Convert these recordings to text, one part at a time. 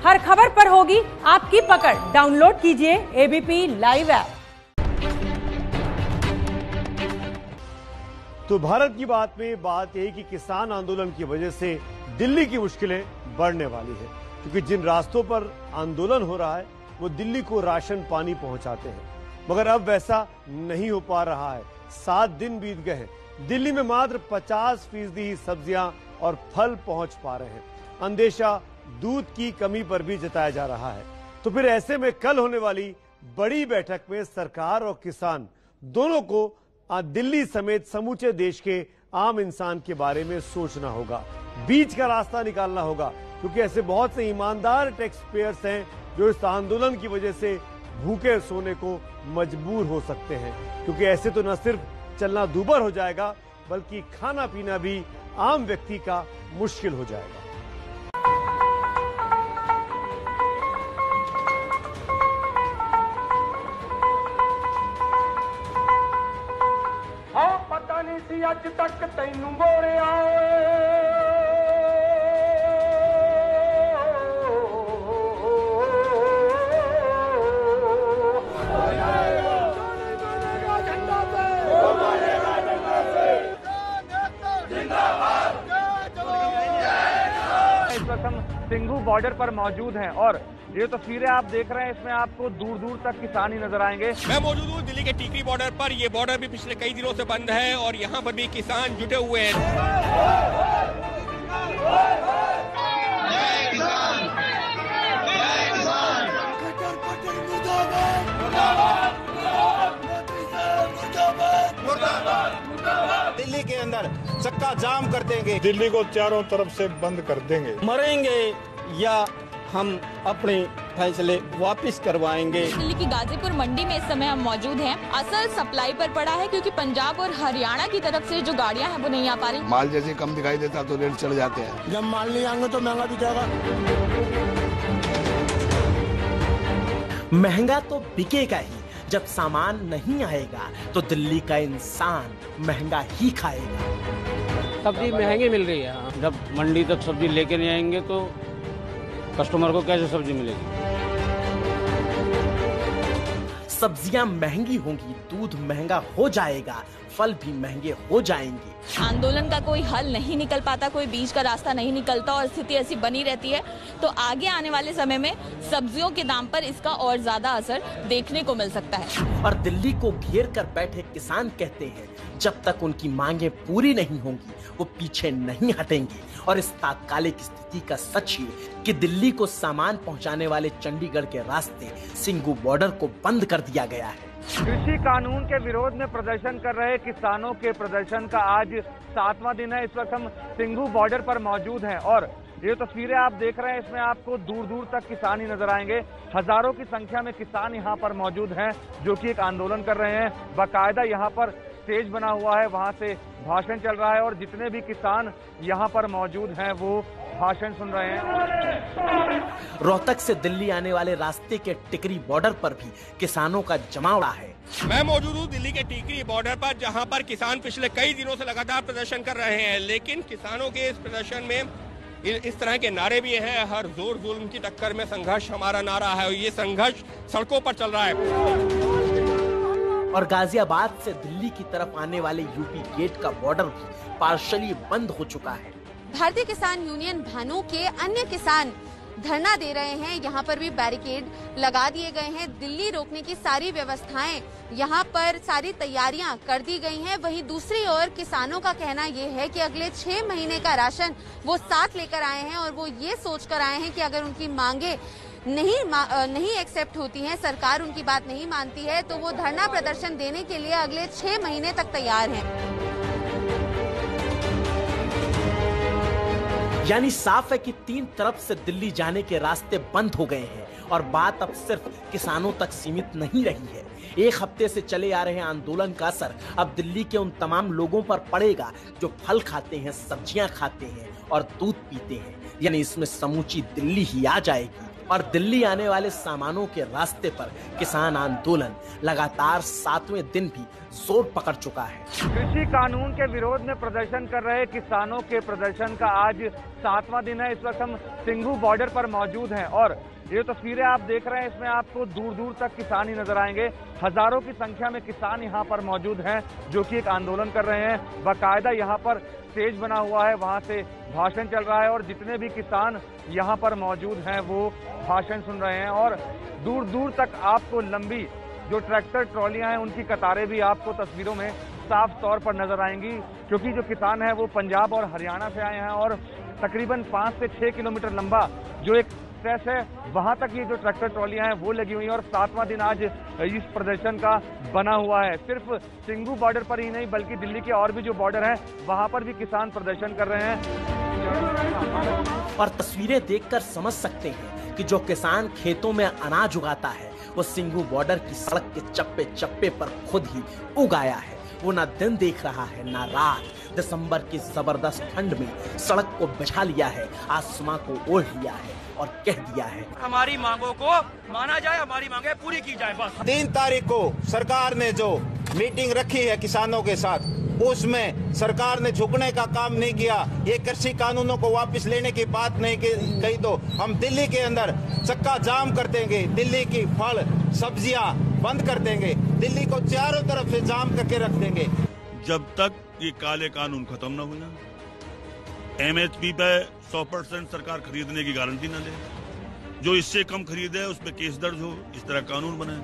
हर खबर पर होगी आपकी पकड़। डाउनलोड कीजिए एबीपी लाइव ऐप। तो भारत की बात में बात यही कि किसान आंदोलन की वजह से दिल्ली की मुश्किलें बढ़ने वाली है, क्योंकि जिन रास्तों पर आंदोलन हो रहा है वो दिल्ली को राशन पानी पहुंचाते हैं, मगर अब वैसा नहीं हो पा रहा है। 7 दिन बीत गए हैं, दिल्ली में मात्र 50% ही सब्जियां और फल पहुंच पा रहे हैं। अंदेशा दूध की कमी पर भी जताया जा रहा है। तो फिर ऐसे में कल होने वाली बड़ी बैठक में सरकार और किसान दोनों को दिल्ली समेत समूचे देश के आम इंसान के बारे में सोचना होगा, बीच का रास्ता निकालना होगा, क्योंकि ऐसे बहुत से ईमानदार टैक्स पेयर्स हैं जो इस आंदोलन की वजह से भूखे सोने को मजबूर हो सकते हैं, क्योंकि ऐसे तो न सिर्फ चलना दूभर हो जाएगा बल्कि खाना पीना भी आम व्यक्ति का मुश्किल हो जाएगा। अज तक तैनू बोरिया इस वक्त हम सिंघू बॉर्डर पर मौजूद हैं और ये तस्वीरें आप देख रहे हैं, इसमें आपको दूर दूर तक किसान ही नजर आएंगे। मैं मौजूद हूँ दिल्ली के टीकरी बॉर्डर पर। ये बॉर्डर भी पिछले कई दिनों से बंद है और यहाँ पर भी किसान जुटे हुए हैं। दिल्ली के अंदर चक्का जाम कर देंगे, दिल्ली को चारों तरफ से बंद कर देंगे, मरेंगे या हम अपने फैसले वापस करवाएंगे। दिल्ली की गाजीपुर मंडी में इस समय हम मौजूद हैं। असल सप्लाई पर पड़ा है क्योंकि पंजाब और हरियाणा की तरफ से जो गाड़ियां हैं वो नहीं आ पा रही। माल जैसे कम दिखाई देता तो रेट चढ़ जाते हैं। जब माल नहीं आएंगे तो महंगा बिकेगा। महंगा तो बिकेगा ही, जब सामान नहीं आएगा तो दिल्ली का इंसान महंगा ही खाएगा। सब्जी महंगी मिल रही है। जब मंडी तक सब्जी लेके नहीं आएंगे तो कस्टमर को कैसे सब्जी मिलेगी। सब्जियां महंगी होंगी, दूध महंगा हो जाएगा, फल भी महंगे हो जाएंगे। आंदोलन का कोई हल नहीं निकल पाता, कोई बीच का रास्ता नहीं निकलता और स्थिति ऐसी बनी रहती है तो आगे आने वाले समय में सब्जियों के दाम पर इसका और ज्यादा असर देखने को मिल सकता है। और दिल्ली को घेर कर बैठे किसान कहते हैं जब तक उनकी मांगे पूरी नहीं होंगी वो पीछे नहीं हटेंगे। और इस तात्कालिक स्थिति का सच ये कि दिल्ली को सामान पहुंचाने वाले चंडीगढ़ के रास्ते सिंघू बॉर्डर को बंद कर दिया गया है। कृषि कानून के विरोध में प्रदर्शन कर रहे किसानों के प्रदर्शन का आज 7वां दिन है। इस वक्त हम सिंघू बॉर्डर पर मौजूद हैं और ये तस्वीरें आप देख रहे हैं, इसमें आपको दूर दूर तक किसान ही नजर आएंगे। हजारों की संख्या में किसान यहाँ पर मौजूद हैं जो कि एक आंदोलन कर रहे हैं। बाकायदा यहाँ पर स्टेज बना हुआ है, वहाँ से भाषण चल रहा है और जितने भी किसान यहाँ पर मौजूद हैं वो भाषण सुन रहे हैं। रोहतक से दिल्ली आने वाले रास्ते के टिकरी बॉर्डर पर भी किसानों का जमावड़ा है। मैं मौजूद हूँ दिल्ली के टीकरी बॉर्डर पर, जहाँ पर किसान पिछले कई दिनों से लगातार प्रदर्शन कर रहे हैं, लेकिन किसानों के इस प्रदर्शन में इस तरह के नारे भी हैं। हर जोर जुल्म की टक्कर में संघर्ष हमारा नारा है और ये संघर्ष सड़कों पर चल रहा है। और गाजियाबाद से दिल्ली की तरफ आने वाले यूपी गेट का बॉर्डर भी पार्शली बंद हो चुका है। भारतीय किसान यूनियन भानु के अन्य किसान धरना दे रहे हैं। यहाँ पर भी बैरिकेड लगा दिए गए हैं। दिल्ली रोकने की सारी व्यवस्थाएं यहाँ पर सारी तैयारियां कर दी गई हैं। वहीं दूसरी ओर किसानों का कहना ये है कि अगले 6 महीने का राशन वो साथ लेकर आए हैं और वो ये सोच कर आए हैं कि अगर उनकी मांगे नहीं एक्सेप्ट होती हैं, सरकार उनकी बात नहीं मानती है तो वो धरना प्रदर्शन देने के लिए अगले 6 महीने तक तैयार हैं। यानी साफ है कि 3 तरफ से दिल्ली जाने के रास्ते बंद हो गए हैं और बात अब सिर्फ किसानों तक सीमित नहीं रही है। 1 हफ्ते से चले आ रहे आंदोलन का असर अब दिल्ली के उन तमाम लोगों पर पड़ेगा जो फल खाते हैं, सब्जियां खाते हैं और दूध पीते हैं। यानी इसमें समूची दिल्ली ही आ जाएगी। और दिल्ली आने वाले सामानों के रास्ते पर किसान आंदोलन लगातार 7वें दिन भी जोर पकड़ चुका है। कृषि कानून के विरोध में प्रदर्शन कर रहे किसानों के प्रदर्शन का आज 7वां दिन है। इस वक्त हम सिंघू बॉर्डर पर मौजूद हैं और ये तस्वीरें आप देख रहे हैं, इसमें आपको दूर दूर तक किसान ही नजर आएंगे। हजारों की संख्या में किसान यहाँ पर मौजूद हैं जो कि एक आंदोलन कर रहे हैं। बाकायदा यहाँ पर स्टेज बना हुआ है, वहाँ से भाषण चल रहा है और जितने भी किसान यहाँ पर मौजूद हैं वो भाषण सुन रहे हैं। और दूर दूर तक आपको लंबी जो ट्रैक्टर ट्रॉलियां हैं उनकी कतारें भी आपको तस्वीरों में साफ तौर पर नजर आएंगी, क्योंकि जो किसान हैं वो पंजाब और हरियाणा से आए हैं और तकरीबन 5 से 6 किलोमीटर लंबा जो एक स्ट्रेच है वहां तक ये जो ट्रैक्टर ट्रॉलियां हैं वो लगी हुई हैं। और 7वां दिन आज इस प्रदर्शन का बना हुआ है। सिर्फ सिंघू बॉर्डर पर ही नहीं बल्कि दिल्ली के और भी जो बॉर्डर हैं वहां पर भी किसान प्रदर्शन कर रहे हैं। और तस्वीरें देखकर समझ सकते हैं कि जो किसान खेतों में अनाज उगाता है वो सिंघू बॉर्डर की सड़क के चप्पे चप्पे पर खुद ही उगाया है। वो ना दिन देख रहा है ना रात। दिसंबर की जबरदस्त ठंड में सड़क को बिछा लिया है, आसमां को ओढ़ लिया है और कह दिया है हमारी मांगों को माना जाए, हमारी मांगे पूरी की जाए। बस 3 तारीख को सरकार ने जो मीटिंग रखी है किसानों के साथ, उसमें सरकार ने झुकने का काम नहीं किया। ये कृषि कानूनों को वापस लेने की बात नहीं कही तो हम दिल्ली के अंदर चक्का जाम कर देंगे, दिल्ली की फल सब्जियां बंद कर देंगे, दिल्ली को चारों तरफ से जाम करके रख देंगे। जब तक ये काले कानून खत्म न हो ना, MSP पे 100% सरकार खरीदने की गारंटी न ले, जो इससे कम खरीदे उस पर केस दर्ज हो, इस तरह कानून बनाए।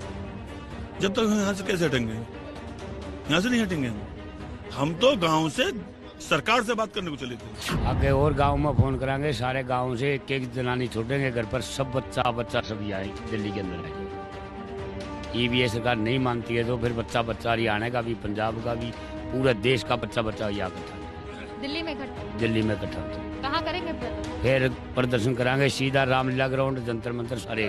जब तक हम यहाँ से कैसे हटेंगे? यहाँ से नहीं हटेंगे हम तो गांव से सरकार से बात करने को चले थे। आगे और गांव में फोन कराएंगे, सारे गांव से एक एक जनानी छोड़ेंगे घर पर, सब बच्चा सभी आए दिल्ली के अंदर आए। ये सरकार नहीं मानती है तो फिर बच्चा हरियाणा का भी, पंजाब का भी, पूरा देश का बच्चा यहाँ इकट्ठा दिल्ली में इकट्ठा कहाँ करेंगे फिर प्रदर्शन कराएंगे सीधा रामलीला ग्राउंड, जंतर मंतर सारे।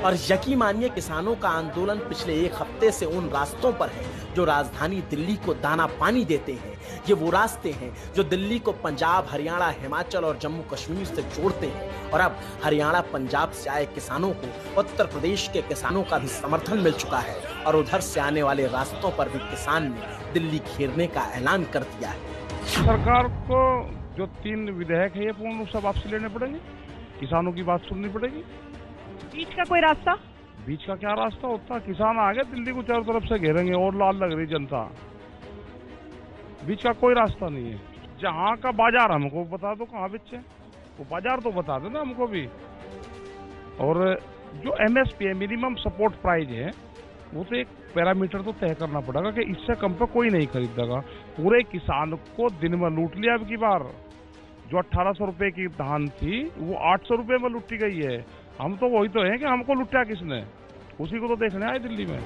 और यकीन मानिए किसानों का आंदोलन पिछले 1 हफ्ते से उन रास्तों पर है जो राजधानी दिल्ली को दाना पानी देते हैं। ये वो रास्ते हैं जो दिल्ली को पंजाब, हरियाणा, हिमाचल और जम्मू कश्मीर से जोड़ते हैं। और अब हरियाणा, पंजाब से आए किसानों को उत्तर प्रदेश के किसानों का भी समर्थन मिल चुका है और उधर से आने वाले रास्तों पर भी किसान ने दिल्ली घेरने का ऐलान कर दिया है। सरकार को जो 3 विधेयक है ये पूर्ण रूप से वापसी लेने पड़ेंगे, किसानों की बात सुननी पड़ेगी। बीच का कोई रास्ता? बीच का क्या रास्ता होता? किसान आगे दिल्ली को चारों तरफ से घेरेंगे और लाल लग रही जनता। बीच का कोई रास्ता नहीं है। जहाँ का बाजार हमको बता दो कहाँ बेचे, वो बाजार तो बता दो ना हमको भी। और जो MSP है, मिनिमम सपोर्ट प्राइस है, वो तो एक पैरामीटर तो तय करना पड़ेगा कि इससे कम पे कोई नहीं खरीदेगा। पूरे किसान को दिन में लूट लिया अब की बार। जो 1800 रुपए की धान थी वो 800 रुपए में लूटी गई है। हम तो वही तो हैं कि हमको लुटा किसने, उसी को तो देखने आए दिल्ली में।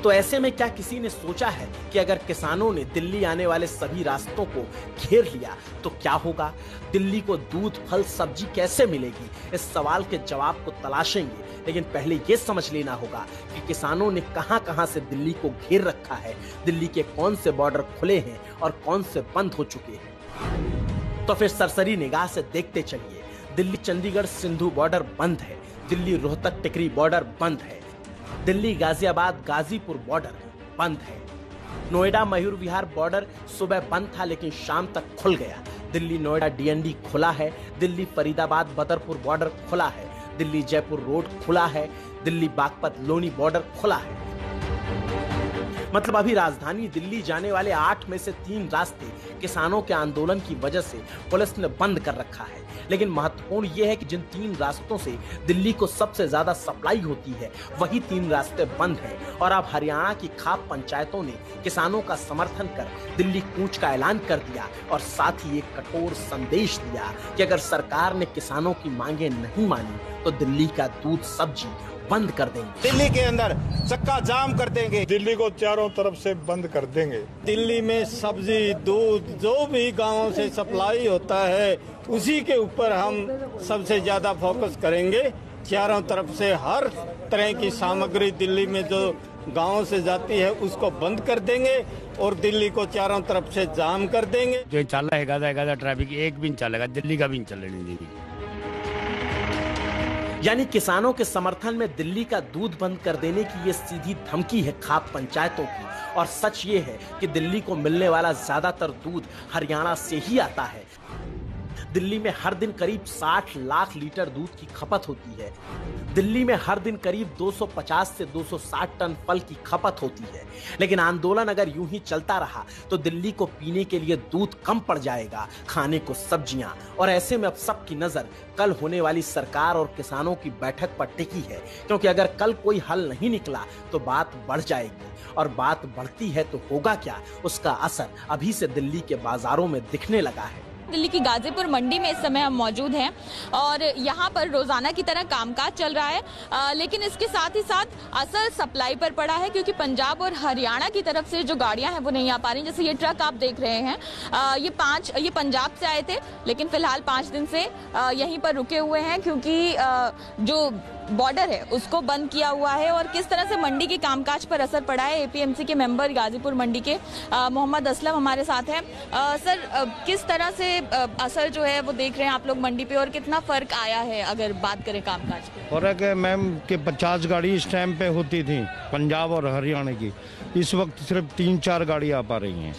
तो ऐसे में क्या किसी ने सोचा है कि अगर किसानों ने दिल्ली आने वाले सभी रास्तों को घेर लिया तो क्या होगा? दिल्ली को दूध, फल, सब्जी कैसे मिलेगी? इस सवाल के जवाब को तलाशेंगे, लेकिन पहले ये समझ लेना होगा कि किसानों ने कहां-कहां से दिल्ली को घेर रखा है, दिल्ली के कौन से बॉर्डर खुले हैं और कौन से बंद हो चुके हैं। तो फिर सरसरी निगाह से देखते चलिए। दिल्ली चंडीगढ़ सिंधु बॉर्डर बंद है, दिल्ली रोहतक टिकरी बॉर्डर बंद है, दिल्ली गाजियाबाद गाजीपुर बॉर्डर बंद है, नोएडा मयूर विहार बॉर्डर सुबह बंद था लेकिन शाम तक खुल गया, दिल्ली नोएडा DND खुला है, दिल्ली फरीदाबाद बदरपुर बॉर्डर खुला है, दिल्ली जयपुर रोड खुला है, दिल्ली बागपत लोनी बॉर्डर खुला है। मतलब अभी राजधानी दिल्ली जाने वाले 8 में से 3 रास्ते किसानों के आंदोलन की वजह से पुलिस ने बंद कर रखा है। लेकिन महत्वपूर्ण यह है कि जिन 3 रास्तों से दिल्ली को सबसे ज्यादा सप्लाई होती है वही 3 रास्ते बंद हैं। और अब हरियाणा की खाप पंचायतों ने किसानों का समर्थन कर दिल्ली कूच का ऐलान कर दिया और साथ ही एक कठोर संदेश दिया कि अगर सरकार ने किसानों की मांगे नहीं मानी तो दिल्ली का दूध, सब्जी बंद कर देंगे, दिल्ली के अंदर चक्का जाम कर देंगे, दिल्ली को चारों तरफ से बंद कर देंगे। दिल्ली में सब्जी, दूध जो भी गांवों से सप्लाई होता है उसी के ऊपर हम सबसे ज्यादा फोकस करेंगे चारों तरफ से हर तरह की सामग्री दिल्ली में जो गांव से जाती है उसको बंद कर देंगे और दिल्ली को चारों तरफ से जाम कर देंगे। जो चल रहा है ट्रैफिक एक भी नहीं चलेगा, दिल्ली का भी नहीं चलने देंगे। यानी किसानों के समर्थन में दिल्ली का दूध बंद कर देने की ये सीधी धमकी है खाप पंचायतों की। और सच ये है कि दिल्ली को मिलने वाला ज्यादातर दूध हरियाणा से ही आता है। दिल्ली में हर दिन करीब 60 लाख लीटर दूध की खपत होती है। दिल्ली में हर दिन करीब 250 से 260 टन फल की खपत होती है। लेकिन आंदोलन अगर यूं ही चलता रहा तो दिल्ली को पीने के लिए दूध कम पड़ जाएगा, खाने को सब्जियां। और ऐसे में अब सबकी नजर कल होने वाली सरकार और किसानों की बैठक पर टिकी है, क्योंकि अगर कल कोई हल नहीं निकला तो बात बढ़ जाएगी। और बात बढ़ती है तो होगा क्या, उसका असर अभी से दिल्ली के बाजारों में दिखने लगा है। दिल्ली की गाजीपुर मंडी में इस समय हम मौजूद हैं और यहाँ पर रोजाना की तरह कामकाज चल रहा है, लेकिन इसके साथ ही साथ असर सप्लाई पर पड़ा है, क्योंकि पंजाब और हरियाणा की तरफ से जो गाड़ियां हैं वो नहीं आ पा रही। जैसे ये ट्रक आप देख रहे हैं, ये पंजाब से आए थे, लेकिन फिलहाल 5 दिन से यहीं पर रुके हुए हैं, क्योंकि जो बॉर्डर है उसको बंद किया हुआ है। और किस तरह से मंडी के कामकाज पर असर पड़ा है, एपीएमसी के मेंबर गाजीपुर मंडी के मोहम्मद असलम हमारे साथ हैं। सर, किस तरह से असर जो है वो देख रहे हैं आप लोग मंडी पे, और कितना फर्क आया है अगर बात करें कामकाज पे? फर्क है मैम कि 50 गाड़ी इस टाइम पे होती थी पंजाब और हरियाणा की, इस वक्त सिर्फ 3-4 गाड़ी आ पा रही हैं।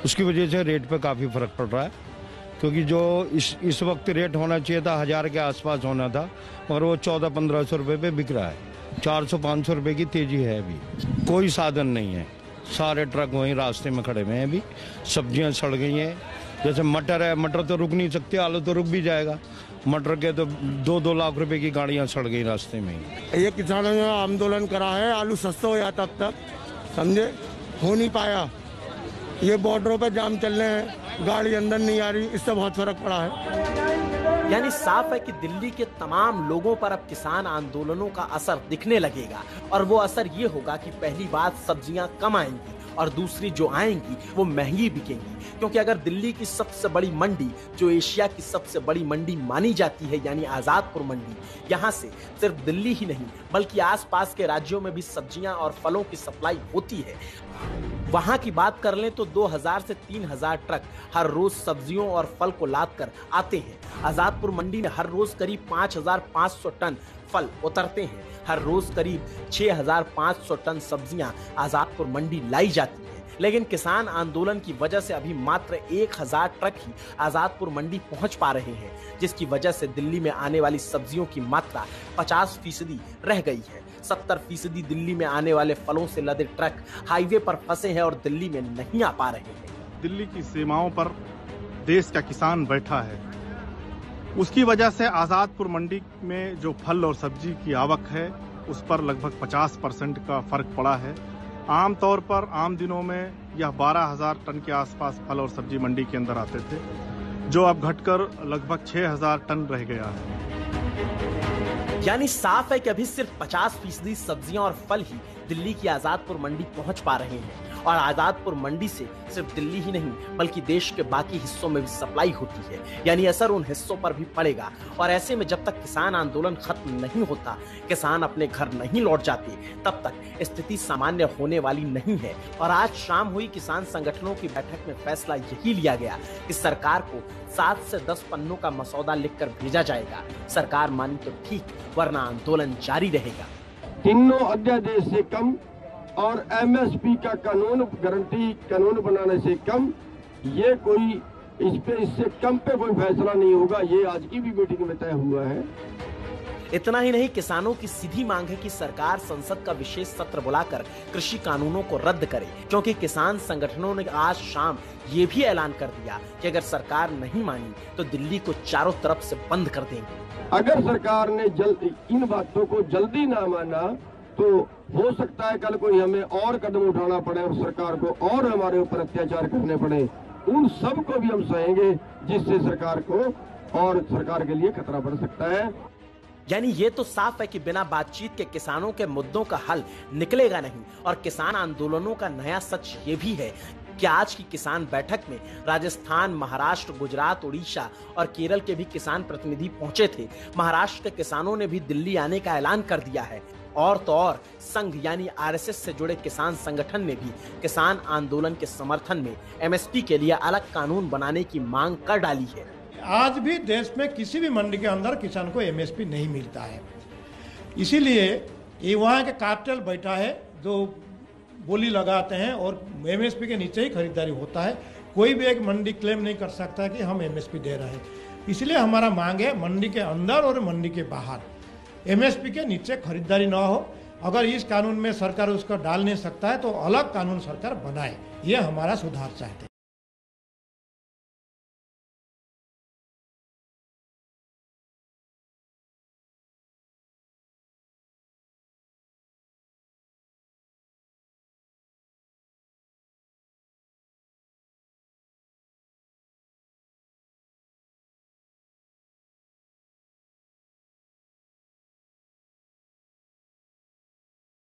उसकी वजह से रेट पे काफ़ी फर्क पड़ रहा है, क्योंकि जो इस वक्त रेट होना चाहिए था 1000 के आसपास होना था, और वो 1400-1500 रुपये पे बिक रहा है। 400-500 रुपये की तेजी है। अभी कोई साधन नहीं है, सारे ट्रक वहीं रास्ते में खड़े हुए हैं। अभी सब्जियां सड़ गई हैं, जैसे मटर है, मटर तो रुक नहीं सकती, आलू तो रुक भी जाएगा। मटर के तो 2-2 लाख रुपए की गाड़ियां सड़ गई रास्ते में। ये किसानों ने आंदोलन करा है, आलू सस्ता हो जाता तब तक, समझे, हो नहीं पाया। ये बॉर्डरों पे जाम चल रहे हैं, गाड़ी अंदर नहीं आ रही, इससे बहुत फर्क पड़ा है। यानी साफ है कि दिल्ली के तमाम लोगों पर अब किसान आंदोलनों का असर दिखने लगेगा। और वो असर ये होगा कि पहली बात, सब्जियां कम आएंगी, और दूसरी जो आएंगी वो महंगी बिकेंगी। क्योंकि अगर दिल्ली की सबसे बड़ी मंडी, जो एशिया की सबसे बड़ी मंडी मानी जाती है, यानी आजादपुर मंडी, यहाँ से सिर्फ दिल्ली ही नहीं बल्कि आसपास के राज्यों में भी सब्जियां और फलों की सप्लाई होती है। वहां की बात कर लें तो 2000 से 3000 ट्रक हर रोज सब्जियों और फल को लाद कर आते हैं। आजादपुर मंडी में हर रोज करीब 5500 टन फल उतरते हैं। हर रोज करीब 6500 टन सब्जियां आजादपुर मंडी लाई जाती है। लेकिन किसान आंदोलन की वजह से अभी मात्र 1000 ट्रक ही आजादपुर मंडी पहुंच पा रहे हैं, जिसकी वजह से दिल्ली में आने वाली सब्जियों की मात्रा 50% रह गई है। 70% दिल्ली में आने वाले फलों से लदे ट्रक हाईवे पर फंसे हैं और दिल्ली में नहीं आ पा रहे हैं। दिल्ली की सीमाओं पर देश का किसान बैठा है, उसकी वजह से आजादपुर मंडी में जो फल और सब्जी की आवक है उस पर लगभग 50% का फर्क पड़ा है। आमतौर पर आम दिनों में यह 12,000 टन के आसपास फल और सब्जी मंडी के अंदर आते थे, जो अब घटकर लगभग 6,000 टन रह गया है। यानी साफ है कि अभी सिर्फ 50% सब्जियां और फल ही दिल्ली की आजादपुर मंडी पहुंच पा रहे हैं। और आजादपुर मंडी से सिर्फ दिल्ली ही नहीं बल्कि देश के बाकी हिस्सों में भी सप्लाई होती है, यानी असर उन हिस्सों पर भी पड़ेगा। और ऐसे में जब तक किसान आंदोलन खत्म नहीं होता, किसान अपने घर नहीं लौट जाते, तब तक स्थिति सामान्य होने वाली नहीं है। और आज शाम हुई किसान संगठनों की बैठक में फैसला यही लिया गया कि सरकार को 7 से 10 पन्नों का मसौदा लिखकर भेजा जाएगा। सरकार मानी तो ठीक, वरना आंदोलन जारी रहेगा। तीनों अध्यादेश से कम और एमएसपी का कानून, गारंटी कानून बनाने से कम, ये कोई इससे कम पे कोई फैसला नहीं होगा। ये आज की भी मीटिंग में तय हुआ है। इतना ही नहीं, किसानों की सीधी मांग है कि सरकार संसद का विशेष सत्र बुलाकर कृषि कानूनों को रद्द करे, क्योंकि किसान संगठनों ने आज शाम ये भी ऐलान कर दिया कि अगर सरकार नहीं मानी तो दिल्ली को चारों तरफ से बंद कर देंगे। अगर सरकार ने इन बातों को जल्दी ना माना तो हो सकता है कल कोई हमें और कदम उठाना पड़े और सरकार को और हमारे ऊपर अत्याचार करने पड़े। उन सब को भी हम सहेंगे, जिससे सरकार को और सरकार के लिए खतरा बढ़ सकता है। यानी ये तो साफ है कि बिना बातचीत के किसानों के मुद्दों का हल निकलेगा नहीं। और किसान आंदोलनों का नया सच ये भी है कि आज की किसान बैठक में राजस्थान, महाराष्ट्र, गुजरात, उड़ीसा और केरल के भी किसान प्रतिनिधि पहुंचे थे। महाराष्ट्र के किसानों ने भी दिल्ली आने का ऐलान कर दिया है। और तो और संघ यानी आरएसएस से जुड़े किसान संगठन ने भी किसान आंदोलन के समर्थन में एमएसपी के लिए अलग कानून बनाने की मांग कर डाली है। आज भी देश में किसी भी मंडी के अंदर किसान को एमएसपी नहीं मिलता है, इसीलिए ये वहाँ के कार्टेल बैठा है जो बोली लगाते हैं और एमएसपी के नीचे ही खरीदारी होता है। कोई भी एक मंडी क्लेम नहीं कर सकता कि हम एमएसपी दे रहे हैं। इसलिए हमारा मांग है मंडी के अंदर और मंडी के बाहर एमएसपी के नीचे खरीदारी ना हो। अगर इस कानून में सरकार उसको डाल नहीं सकता है तो अलग कानून सरकार बनाए, ये हमारा सुधार चाहते हैं।